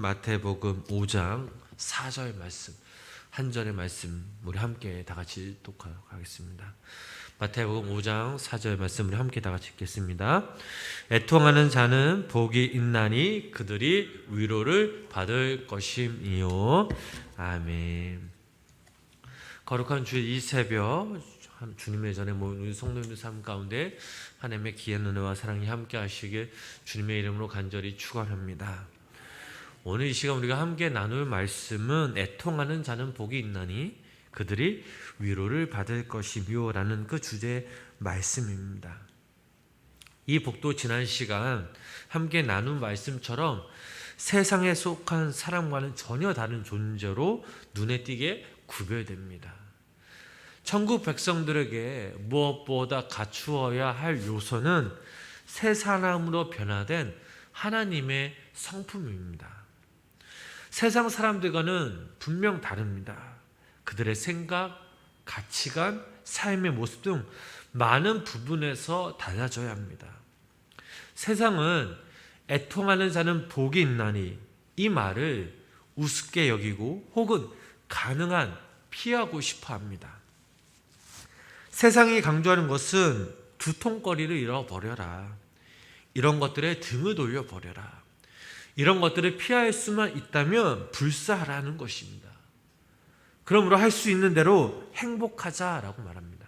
마태복음 5장 4절 말씀, 한 절의 말씀 우리 함께 다 같이 독학하겠습니다. 마태복음 5장 4절 말씀 우리 함께 다 같이 읽겠습니다. 애통하는 자는 복이 있나니 그들이 위로를 받을 것임이요. 아멘. 거룩한 주의 이 새벽 주님의 전에 모인 우리 성도님들 삶 가운데 하나님의 귀한 은혜와 사랑이 함께 하시길 주님의 이름으로 간절히 축원합니다. 오늘 이 시간 우리가 함께 나눌 말씀은 애통하는 자는 복이 있나니 그들이 위로를 받을 것이며 라는 그 주제의 말씀입니다. 이 복도 지난 시간 함께 나눈 말씀처럼 세상에 속한 사람과는 전혀 다른 존재로 눈에 띄게 구별됩니다. 천국 백성들에게 무엇보다 갖추어야 할 요소는 새 사람으로 변화된 하나님의 성품입니다. 세상 사람들과는 분명 다릅니다. 그들의 생각, 가치관, 삶의 모습 등 많은 부분에서 달라져야 합니다. 세상은 애통하는 자는 복이 있나니 이 말을 우습게 여기고 혹은 가능한 피하고 싶어 합니다. 세상이 강조하는 것은 두통거리를 잃어버려라. 이런 것들에 등을 돌려버려라. 이런 것들을 피할 수만 있다면 불사하라는 것입니다. 그러므로 할 수 있는 대로 행복하자라고 말합니다.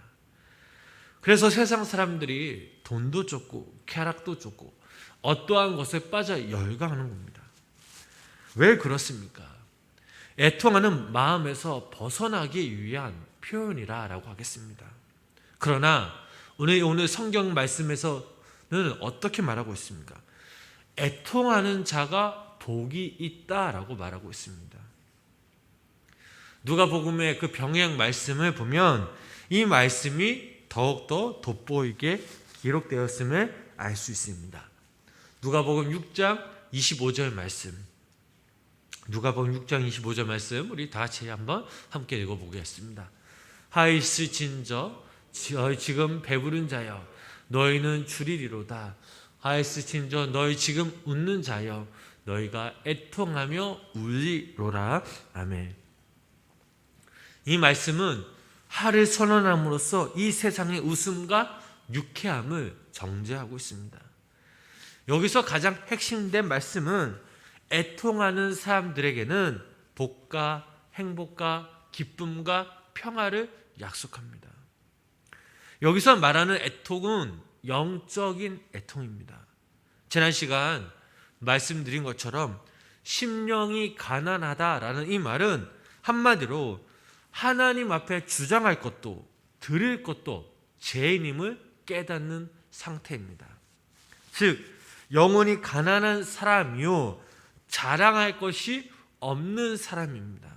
그래서 세상 사람들이 돈도 쫓고 쾌락도 쫓고 어떠한 것에 빠져 열광하는 겁니다. 왜 그렇습니까? 애통하는 마음에서 벗어나기 위한 표현이라고 하겠습니다. 그러나 오늘 성경 말씀에서는 어떻게 말하고 있습니까? 애통하는 자가 복이 있다라고 말하고 있습니다. 누가복음의 그 병행 말씀을 보면 이 말씀이 더욱더 돋보이게 기록되었음을 알 수 있습니다. 누가복음 6장 25절 말씀, 누가복음 6장 25절 말씀 우리 다 같이 한번 함께 읽어보겠습니다. 하이스진저 지금 배부른 자여 너희는 줄이리로다. 하이스진저 너희 지금 웃는 자여 너희가 애통하며 울리로라. 아멘. 이 말씀은 하를 선언함으로써 이 세상의 웃음과 유쾌함을 정죄하고 있습니다. 여기서 가장 핵심된 말씀은 애통하는 사람들에게는 복과 행복과 기쁨과 평화를 약속합니다. 여기서 말하는 애통은 영적인 애통입니다. 지난 시간 말씀드린 것처럼 심령이 가난하다라는 이 말은 한마디로 하나님 앞에 주장할 것도 드릴 것도 죄인임을 깨닫는 상태입니다. 즉 영혼이 가난한 사람이요 자랑할 것이 없는 사람입니다.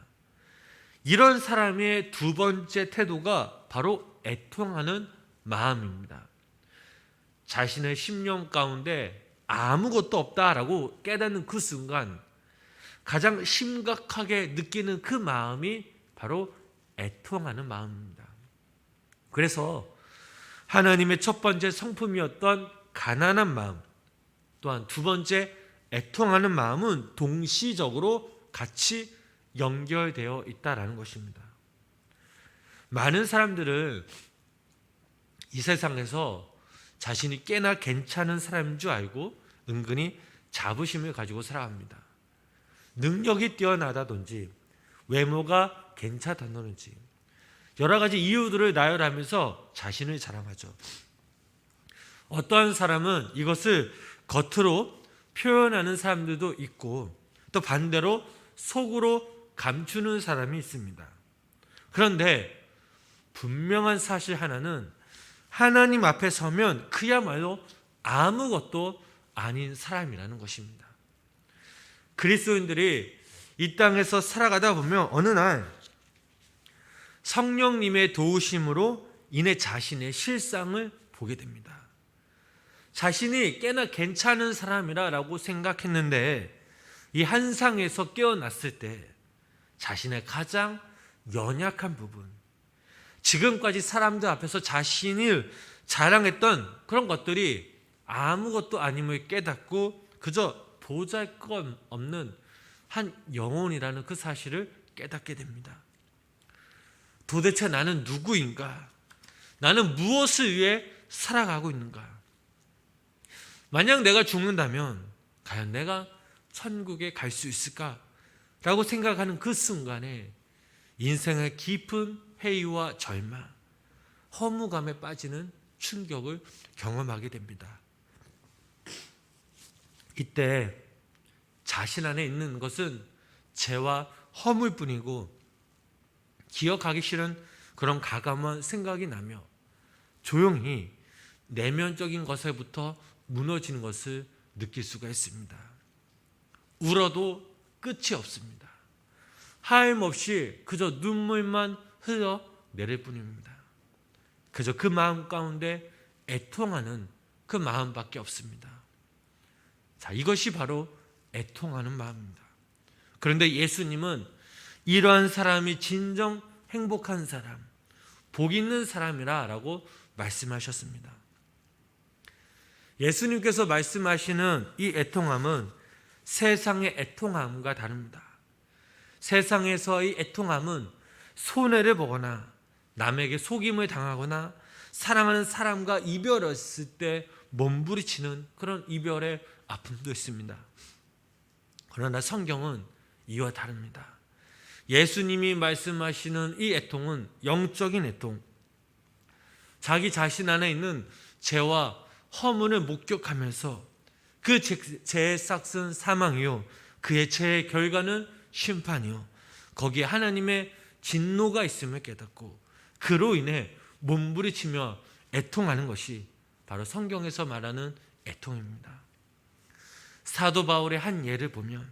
이런 사람의 두 번째 태도가 바로 애통하는 마음입니다. 자신의 심령 가운데 아무것도 없다라고 깨닫는 그 순간 가장 심각하게 느끼는 그 마음이 바로 애통하는 마음입니다. 그래서 하나님의 첫 번째 성품이었던 가난한 마음, 또한 두 번째 애통하는 마음은 동시적으로 같이 연결되어 있다라는 것입니다. 많은 사람들은 이 세상에서 자신이 꽤나 괜찮은 사람인 줄 알고 은근히 자부심을 가지고 살아갑니다. 능력이 뛰어나다든지 외모가 괜찮다든지 여러 가지 이유들을 나열하면서 자신을 자랑하죠. 어떠한 사람은 이것을 겉으로 표현하는 사람들도 있고 또 반대로 속으로 감추는 사람이 있습니다. 그런데 분명한 사실 하나는 하나님 앞에 서면 그야말로 아무것도 아닌 사람이라는 것입니다. 그리스도인들이 이 땅에서 살아가다 보면 어느 날 성령님의 도우심으로 인해 자신의 실상을 보게 됩니다. 자신이 꽤나 괜찮은 사람이라고 생각했는데 이 한상에서 깨어났을 때 자신의 가장 연약한 부분, 지금까지 사람들 앞에서 자신을 자랑했던 그런 것들이 아무것도 아님을 깨닫고 그저 보잘것없는 한 영혼이라는 그 사실을 깨닫게 됩니다. 도대체 나는 누구인가? 나는 무엇을 위해 살아가고 있는가? 만약 내가 죽는다면 과연 내가 천국에 갈 수 있을까? 라고 생각하는 그 순간에 인생의 깊은 회의와 절망, 허무감에 빠지는 충격을 경험하게 됩니다. 이때 자신 안에 있는 것은 죄와 허물뿐이고 기억하기 싫은 그런 가감한 생각이 나며 조용히 내면적인 것에부터 무너지는 것을 느낄 수가 있습니다. 울어도 끝이 없습니다. 하염없이 그저 눈물만 흘러내릴 뿐입니다. 그저 그 마음 가운데 애통하는 그 마음밖에 없습니다. 자, 이것이 바로 애통하는 마음입니다. 그런데 예수님은 이러한 사람이 진정 행복한 사람, 복 있는 사람이라 라고 말씀하셨습니다. 예수님께서 말씀하시는 이 애통함은 세상의 애통함과 다릅니다. 세상에서의 애통함은 손해를 보거나 남에게 속임을 당하거나 사랑하는 사람과 이별했을 때 몸부리치는 그런 이별의 아픔도 있습니다. 그러나 성경은 이와 다릅니다. 예수님이 말씀하시는 이 애통은 영적인 애통, 자기 자신 안에 있는 죄와 허물을 목격하면서 그 죄의 싹은 사망이요 그의 죄의 결과는 심판이요 거기에 하나님의 진노가 있음을 깨닫고 그로 인해 몸부리치며 애통하는 것이 바로 성경에서 말하는 애통입니다. 사도 바울의 한 예를 보면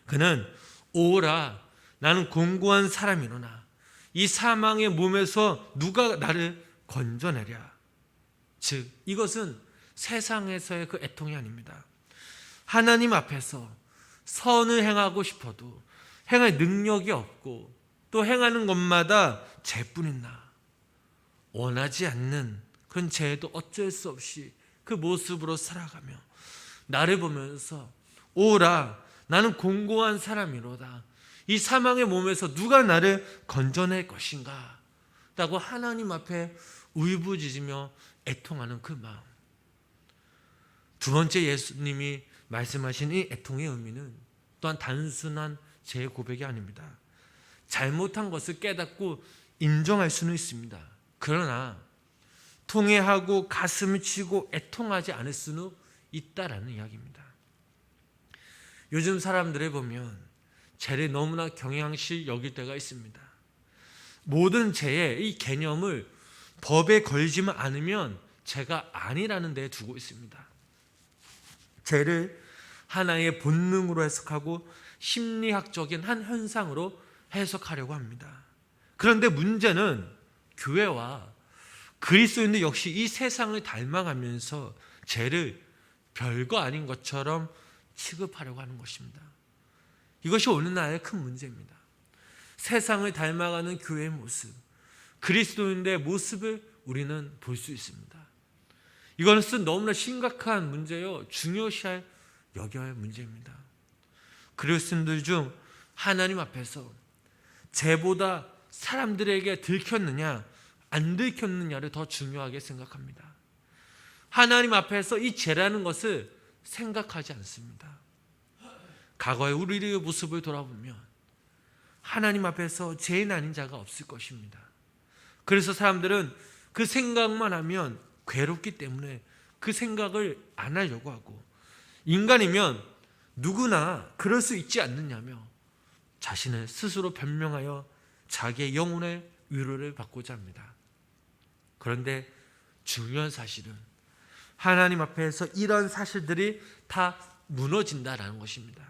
그는 오라 나는 공고한 사람이로나 이 사망의 몸에서 누가 나를 건져내랴. 즉 이것은 세상에서의 그 애통이 아닙니다. 하나님 앞에서 선을 행하고 싶어도 행할 능력이 없고 또 행하는 것마다 죄뿐인 나 원하지 않는 그런 죄도 어쩔 수 없이 그 모습으로 살아가며 나를 보면서 오라 나는 공고한 사람이로다 이 사망의 몸에서 누가 나를 건져낼 것인가 라고 하나님 앞에 울부짖으며 애통하는 그 마음. 두 번째 예수님이 말씀하신 이 애통의 의미는 또한 단순한 죄의 고백이 아닙니다. 잘못한 것을 깨닫고 인정할 수는 있습니다. 그러나 통회하고 가슴을 치고 애통하지 않을 수는 있다라는 이야기입니다. 요즘 사람들을 보면 죄를 너무나 경향시 여길 때가 있습니다. 모든 죄의 이 개념을 법에 걸지만 않으면 죄가 아니라는 데 두고 있습니다. 죄를 하나의 본능으로 해석하고 심리학적인 한 현상으로 해석하려고 합니다. 그런데 문제는 교회와 그리스도인들 역시 이 세상을 닮아가면서 죄를 별거 아닌 것처럼 취급하려고 하는 것입니다. 이것이 오늘날의 큰 문제입니다. 세상을 닮아가는 교회의 모습, 그리스도인들의 모습을 우리는 볼 수 있습니다. 이것은 너무나 심각한 문제요, 중요시할 여겨야 할 문제입니다. 그리스도인들 중 하나님 앞에서 죄보다 사람들에게 들켰느냐 안 들켰느냐를 더 중요하게 생각합니다. 하나님 앞에서 이 죄라는 것을 생각하지 않습니다. 과거의 우리의 모습을 돌아보면 하나님 앞에서 죄인 아닌 자가 없을 것입니다. 그래서 사람들은 그 생각만 하면 괴롭기 때문에 그 생각을 안 하려고 하고, 인간이면 누구나 그럴 수 있지 않느냐며 자신을 스스로 변명하여 자기의 영혼의 위로를 받고자 합니다. 그런데 중요한 사실은 하나님 앞에서 이런 사실들이 다 무너진다라는 것입니다.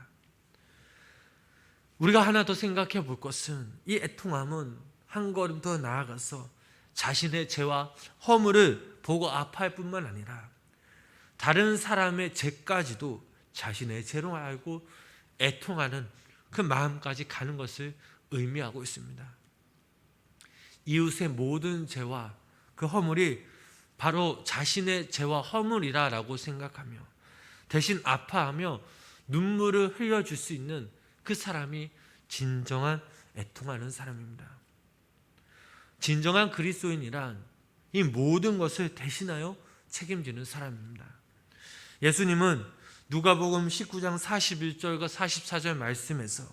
우리가 하나 더 생각해 볼 것은 이 애통함은 한 걸음 더 나아가서 자신의 죄와 허물을 보고 아파할 뿐만 아니라 다른 사람의 죄까지도 자신의 죄로 알고 애통하는 그 마음까지 가는 것을 의미하고 있습니다. 이웃의 모든 죄와 그 허물이 바로 자신의 죄와 허물이라고 생각하며 대신 아파하며 눈물을 흘려줄 수 있는 그 사람이 진정한 애통하는 사람입니다. 진정한 그리스도인이란 이 모든 것을 대신하여 책임지는 사람입니다. 예수님은 누가복음 19장 41절과 44절 말씀에서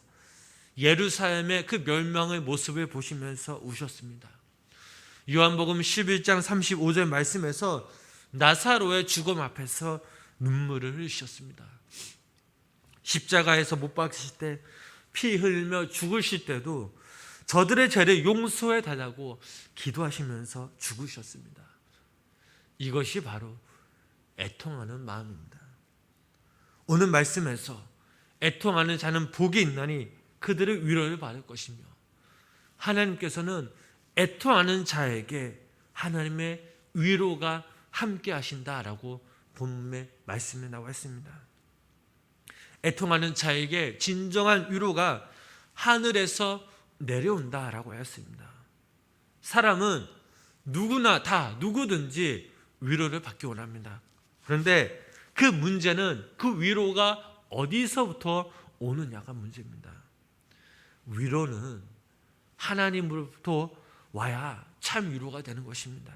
예루살렘의 그 멸망의 모습을 보시면서 우셨습니다. 요한복음 11장 35절 말씀에서 나사로의 죽음 앞에서 눈물을 흘리셨습니다. 십자가에서 못 박히실 때 피 흘리며 죽으실 때도 저들의 죄를 용서해 달라고 기도하시면서 죽으셨습니다. 이것이 바로 애통하는 마음입니다. 오늘 말씀에서 애통하는 자는 복이 있나니 그들의 위로를 받을 것이며, 하나님께서는 애통하는 자에게 하나님의 위로가 함께 하신다라고 본문의 말씀에 나와 있습니다. 애통하는 자에게 진정한 위로가 하늘에서 내려온다라고 했습니다. 사람은 누구나 다 누구든지 위로를 받기 원합니다. 그런데 그 문제는 그 위로가 어디서부터 오느냐가 문제입니다. 위로는 하나님으로부터 와야 참 위로가 되는 것입니다.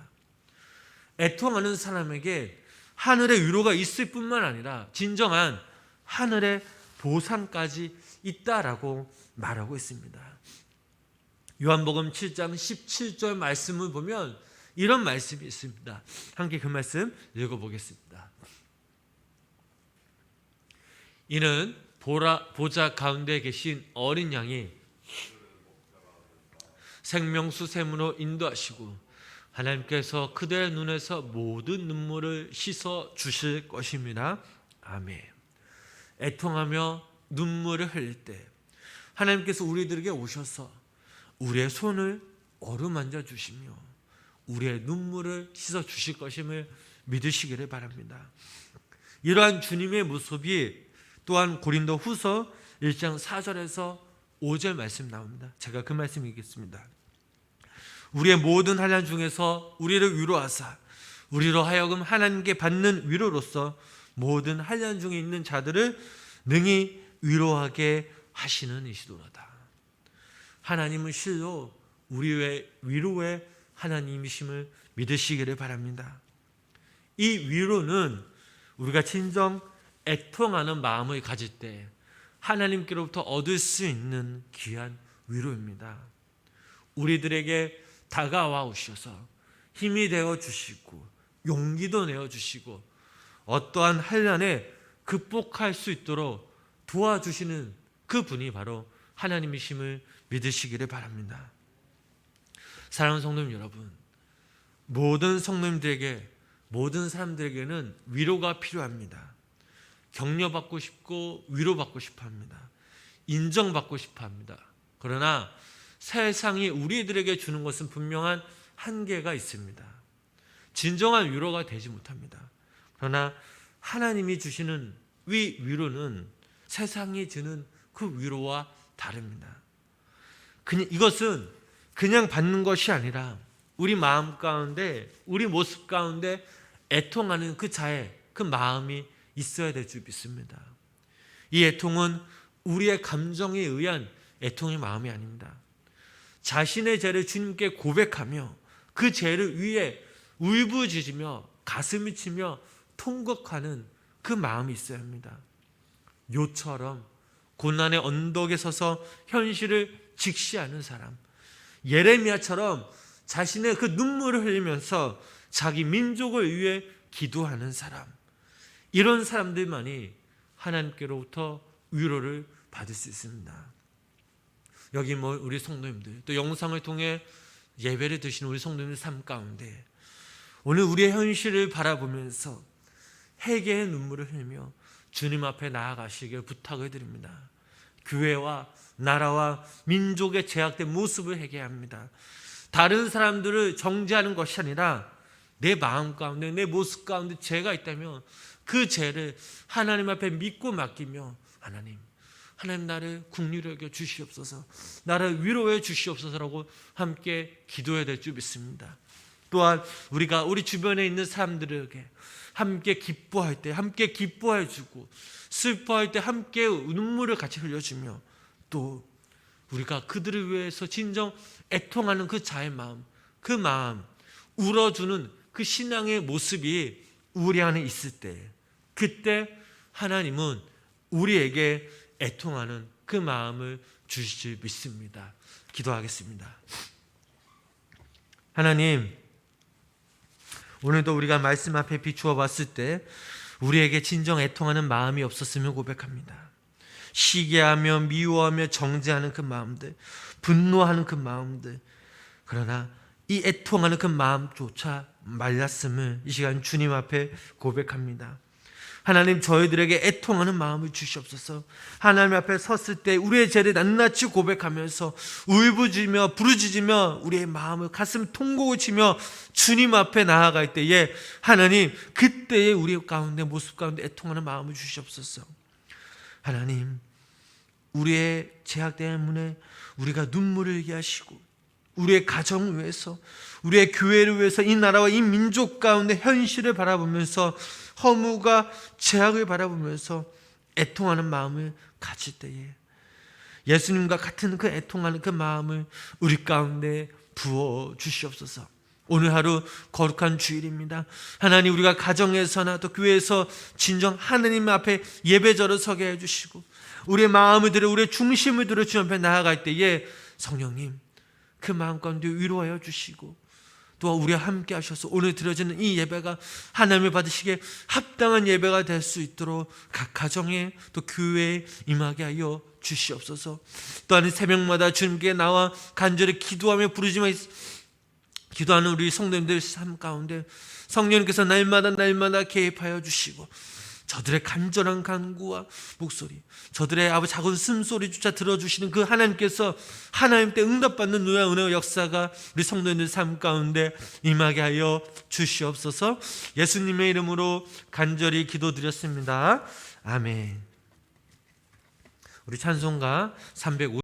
애통하는 사람에게 하늘의 위로가 있을 뿐만 아니라 진정한 하늘의 보상까지 있다라고 말하고 있습니다. 요한복음 7장 17절 말씀을 보면 이런 말씀이 있습니다. 함께 그 말씀 읽어보겠습니다. 이는 보좌 가운데 계신 어린 양이 생명수 샘으로 인도하시고 하나님께서 그들의 눈에서 모든 눈물을 씻어 주실 것입니다. 아멘. 애통하며 눈물을 흘릴 때 하나님께서 우리들에게 오셔서 우리의 손을 어루만져 주시며 우리의 눈물을 씻어 주실 것임을 믿으시기를 바랍니다. 이러한 주님의 모습이 또한 고린도 후서 1장 4절에서 5절 말씀 나옵니다. 제가 그 말씀 읽겠습니다. 우리의 모든 환난 중에서 우리를 위로하사 우리로 하여금 하나님께 받는 위로로서 모든 환난 중에 있는 자들을 능히 위로하게 하시는 이시도로다. 하나님은 실로 우리의 위로의 하나님이심을 믿으시기를 바랍니다. 이 위로는 우리가 진정 애통하는 마음을 가질 때 하나님께로부터 얻을 수 있는 귀한 위로입니다. 우리들에게 다가와 오셔서 힘이 되어 주시고 용기도 내어 주시고 어떠한 환난에 극복할 수 있도록 도와주시는 그 분이 바로 하나님이심을 믿으시기를 바랍니다. 사랑하는 성도님 여러분, 모든 성도님들에게, 모든 사람들에게는 위로가 필요합니다. 격려받고 싶고 위로받고 싶어 합니다. 인정받고 싶어 합니다. 그러나 세상이 우리들에게 주는 것은 분명한 한계가 있습니다. 진정한 위로가 되지 못합니다. 그러나 하나님이 주시는 위로는 세상이 주는 그 위로와 다릅니다. 이것은 그냥 받는 것이 아니라 우리 마음 가운데, 우리 모습 가운데 애통하는 그 자의 그 마음이 있어야 될 줄 믿습니다. 이 애통은 우리의 감정에 의한 애통의 마음이 아닙니다. 자신의 죄를 주님께 고백하며 그 죄를 위해 울부짖으며 가슴이 치며 통곡하는 그 마음이 있어야 합니다. 요처럼 고난의 언덕에 서서 현실을 직시하는 사람, 예레미야처럼 자신의 그 눈물을 흘리면서 자기 민족을 위해 기도하는 사람, 이런 사람들만이 하나님께로부터 위로를 받을 수 있습니다. 여기 우리 성도님들, 또 영상을 통해 예배를 드시는 우리 성도님들 삶 가운데 오늘 우리의 현실을 바라보면서 회개의 눈물을 흘리며 주님 앞에 나아가시길 부탁을 드립니다. 교회와 나라와 민족의 죄악된 모습을 회개합니다. 다른 사람들을 정죄하는 것이 아니라 내 마음 가운데, 내 모습 가운데 죄가 있다면 그 죄를 하나님 앞에 믿고 맡기며 하나님 나를 긍휼히 여겨 주시옵소서, 나를 위로해 주시옵소서라고 함께 기도해야 될 줄 믿습니다. 또한 우리가 우리 주변에 있는 사람들에게 함께 기뻐할 때 함께 기뻐해 주고, 슬퍼할 때 함께 눈물을 같이 흘려주며, 또 우리가 그들을 위해서 진정 애통하는 그 자의 마음, 그 마음, 울어주는 그 신앙의 모습이 우리 안에 있을 때, 그때 하나님은 우리에게 애통하는 그 마음을 주실 줄 믿습니다. 기도하겠습니다. 하나님, 오늘도 우리가 말씀 앞에 비추어 봤을 때 우리에게 진정 애통하는 마음이 없었으면 고백합니다. 시기하며 미워하며 정죄하는 그 마음들, 분노하는 그 마음들, 그러나 이 애통하는 그 마음조차 말랐음을 이 시간 주님 앞에 고백합니다. 하나님, 저희들에게 애통하는 마음을 주시옵소서. 하나님 앞에 섰을 때 우리의 죄를 낱낱이 고백하면서 울부짖으며 부르짖으며 우리의 마음을 가슴 통곡을 치며 주님 앞에 나아갈 때에 하나님, 그때에 우리 가운데 모습 가운데 애통하는 마음을 주시옵소서. 하나님, 우리의 죄악 때문에 우리가 눈물을 흘리게 하시고, 우리의 가정을 위해서, 우리의 교회를 위해서, 이 나라와 이 민족 가운데 현실을 바라보면서, 허무가 죄악을 바라보면서 애통하는 마음을 가질 때에 예수님과 같은 그 애통하는 그 마음을 우리 가운데 부어 주시옵소서. 오늘 하루 거룩한 주일입니다. 하나님, 우리가 가정에서나 또 교회에서 진정 하나님 앞에 예배자로 서게 해주시고, 우리의 마음을 들어 우리의 중심을 들어 주님 앞에 나아갈 때에 성령님, 그 마음 가운데 위로하여 주시고, 또 우리와 함께 하셔서 오늘 드려지는 이 예배가 하나님을 받으시기에 합당한 예배가 될 수 있도록 각 가정에 또 교회에 임하게 하여 주시옵소서. 또한 새벽마다 주님께 나와 간절히 기도하며 부르짖으며 기도하는 우리 성도님들 삶 가운데 성령님께서 날마다 개입하여 주시고, 저들의 간절한 간구와 목소리, 저들의 아버지 작은 숨소리조차 들어주시는 그 하나님께서 하나님 때 응답받는 누의 은혜의 역사가 우리 성도님들 삶 가운데 임하게 하여 주시옵소서. 예수님의 이름으로 간절히 기도드렸습니다. 아멘. 우리 찬송가 350